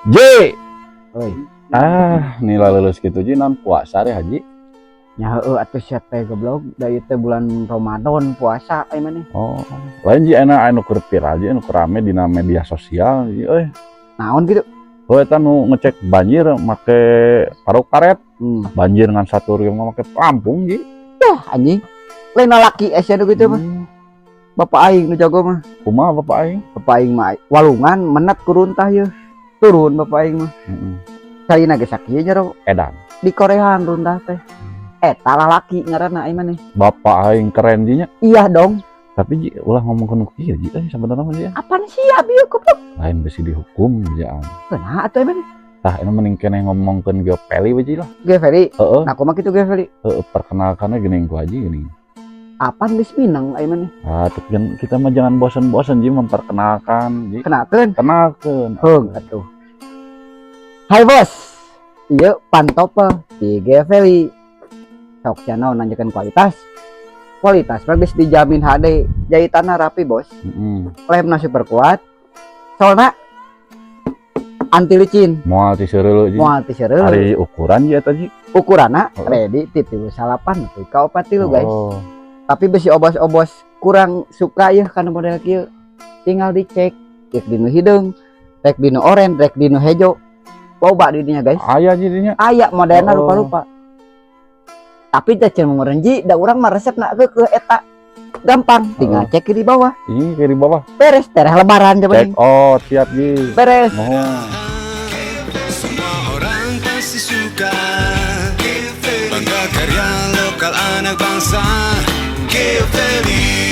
J. Euy, Nila lulus gitu Ji non puasa deh Haji. nya heueuh atuh sia teh goblok, da ieu teh bulan Ramadan puasa ai mah nih. Oh, lain Ji anu keur viral Ji anu keur rame dina media sosial Ji euy. Naon gitu? Oh eta nu ngecek banjir make paruk karet. Banjir ngan satu rumah make pelampung Ji. Yah anjing. Lain laki sia gitu mah. Bapak aing nu jago mah. Kumaha bapak aing? Bapak aing mah walungan menet ku runtah yeuh. Turun bapak aing mah. Caina ge sakieu nya Edan. di Koreaan runtah teh. Eta lalaki ngaranna ai mah nih. Bapak aing keren Ji nya. Iya dong. Tapi Ji ulah ngomongkeun kieu Ji sebenarnya mah Ji. Apaan sih abi goblok? Lain besi dihukum jaan. Kenapa atuh mah nih? Tah ini mending keneh ngomongkeun geopeli we Ji lah. Ge Feri. Heeh. Nah kumaha kitu ge Feri? Perkenalkannya geuning ku Haji geuning. Apaan geus Minang ai mah nih? Kita mah jangan bosan-bosan Ji memperkenalkan Ji. Kenakeun. Kenalkeun. Heung atuh. Hai bos. Ieu Pantopa di Geveli. Sok cenah nanyakeun kualitas. Kualitas mah geus dijamin HD. Jahitanna rapi bos. Lemna super kuat. Soalna anti licin. Moal ti seureuh Ji. Moal ti seureuh. Ari ukuran Ji eta Ji. Ukuranna ready ti 38 nepi ka 43 guys. Oh. Tapi besi obos-obos kurang suka ya karena model kieu. Tinggal dicek, cek dinu hideung, rek dinu oren, rek dinu hejo. Loba di dinya guys. Aya Ji dinya. Aya modelna rupa-rupa. Tapi teh cenah merenji da urang mah resepna ke eta. Gampang, tinggal cek di bawah. Ih, di bawah. Beres, tereh lebaran coba Cek. Oh, siap Ji. Beres. Oh. Semua orang pasti suka bangga karya lokal anak bangsa. Geveli.